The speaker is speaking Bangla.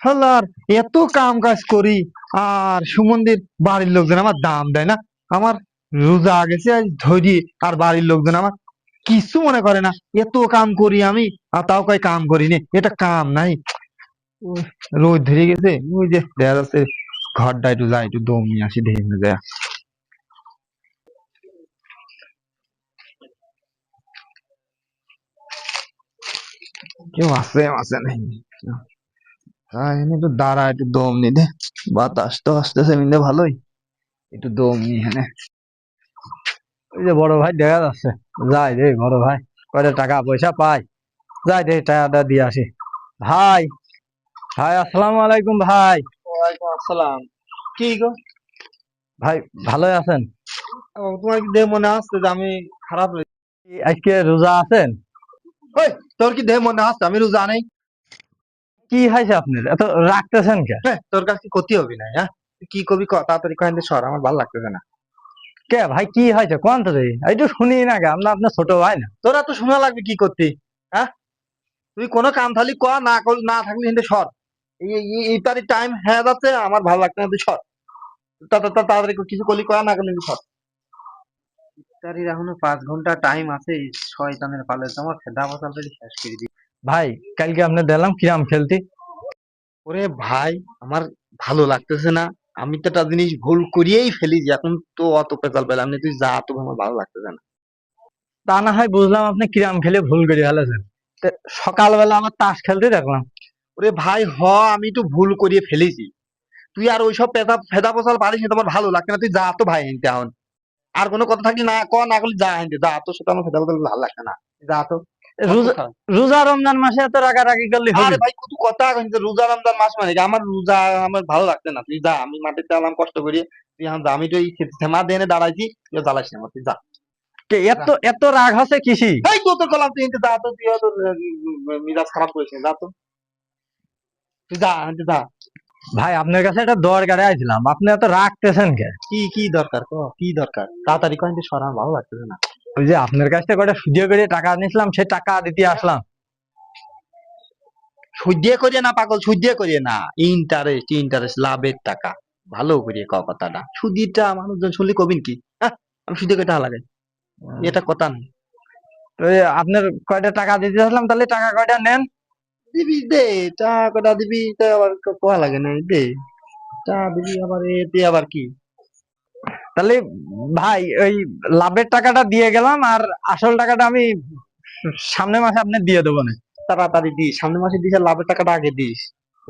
হালার এত কাম কাজ করি আর সুমন্দির বাড়ির লোকজন আমার দাম দেয় না। আমার রোজা গেছে আজ ধরি, আর বাড়ির লোকজন আমার কিছু মনে করে না। এত কাম করি আমি, আর তাও কয় কাম করি নে, এটা কাম নাই। ওই রোদ ধরে গেছে, ওই যে দেখা যাচ্ছে ঘরটা একটু যাই, একটু দম নিয়ে আসি দেখে যায়। কেউ আছে আছে নেই? এনে একটু দাঁড়া, একটু দম নি দে। বাতাস তো আসতেছে মিলে ভালোই, একটু দম নি এখানে। ওই যে বড় ভাই দেখা যাচ্ছে, যাই রে বড় ভাই, কয়টা টাকা পয়সা পাই, যাই রে টাকাটা দিয়ে আসি। ভাই, ভাই আসসালামু আলাইকুম ভাই। ওয়ালাইকুম আসসালাম। কি গো? ভাই ভালোই আছেন? তোমার কি দেহ মনে আসছে যে আমি খারাপ রয়েছি? আজকে রোজা আছেন? ওই, তোর কি দেহ মনে আসছে আমি রোজা নেই? কি হয়েছে আপনার, এত রাখতেছেন কে? তোর কাছে কি ক্ষতি হবে না? হ্যাঁ, তুই কি কবি তাড়াতাড়ি কয়েন সর, আমার ভালো লাগতেছে না। কে ভাই, কি হয়েছে কোন তো দেখি, একটু শুনি না কে, আমরা আপনার ছোট ভাই না? তোরা তো শোনা লাগবে কি করতে। হ্যাঁ, তুই কোনো কাম থালি ক, না না থাকলে কিন্তু সর। ইফতারির টাইম হয়ে যাচ্ছে, আমার ভালো লাগছে না, তুই সর। তাড়াতাড়ি কিছু করলি কয়া, না করলে সর। ইফতারির এখনো 5 ঘন্টা টাইম আছে। শয়তানের পালে তো আমার খেদা বসাল শেষ করে দিই। ভাই কালকে আপনি দিলাম কিরাম খেলতে। ওরে ভাই, আমার ভালো লাগতেছে না। আমি তো একটা জিনিস ভুল করিয়েই ফেলি, যে এখন তো অত পেছাল পেলাম না, তুই যা, তো আমার ভালো লাগতেছে না। তা না হয় বুঝলাম আপনি কিরাম খেলে ভুল করে ফেলেছেন, তা সকালবেলা আমার তাস খেলতে দেখলাম। ওরে ভাই আমি তো ভুল করিয়ে ফেলেছি। তুই আর ওইসব পেতা ফেদা পোছাল পারিস না, তোমার ভালো লাগছে না, তুই যা তো ভাই এনতে এখন। আর কোনো কথা থাকলে না ক, না করলে যা এনতে, যা, তোর সাথে আমার ফেদা পোছাল ভালো লাগছে না, যা তো। আমার রোজা, কথা, রোজা রমজান মাসে এত রাগারাগি করলে হবে? আরে ভাই কত কথা কইছে, রোজা রমজান মাস মানে কি? আমার রোজা, আমার ভালো লাগছে না, তুই যা। আমি মাটিতে এলাম কষ্ট করি, তুই এখন যা। আমি তো এই থেমা দেনে দাঁড়াইছি, তুই জ্বালাস না আমার, তুই যা। কে এত এত রাগ হচ্ছে কিসি? এই তো গেলাম, তুই যা তো, তুই তোর মিজাজ খারাপ করিস না, যা তো, তুই যা, তুই যা। ভাই আপনার কাছে একটা দরকারে আইছিলাম, আপনি এত রাগতেছেন কে? কি কি দরকার, কি দরকার? তাড়াতাড়ি কয়েন সরা, ভালো লাগতেছে না। ওই যে আপনার কাছ থেকে কয়টা সুদিয়ে করে টাকা নিয়েছিলাম, সে টাকা দিতে আসলাম। সুদিয়ে করিয়ে না পাগল, সুদিয়ে করিয়ে না, ইন্টারেস্ট, ইন্টারেস্ট, লাভের টাকা। ভালো করিয়ে ক কথাটা, সুদিটা মানুষজন শুনলে কবিন কি? হ্যাঁ, আমি সুদিয়ে কয় টাকা লাগে, এটা কথা না। তো এই আপনার কয়টা টাকা দিতে আসলাম, তাহলে টাকা কয়টা নেন? দিবি দে, টাকা কটা দিবি, তা আবার কোয়া লাগে না, দে। টাকা দিবি আবার, এতে আবার কি? তাহলে ভাই ওই লাভের টাকাটা দিয়ে গেলাম, আর আসল টাকাটা আমি সামনের মাসে আপনি দিয়ে দেবো না? তাড়াতাড়ি দিস, সামনের মাসে দিস, আর লাভের টাকাটা আগে দিস।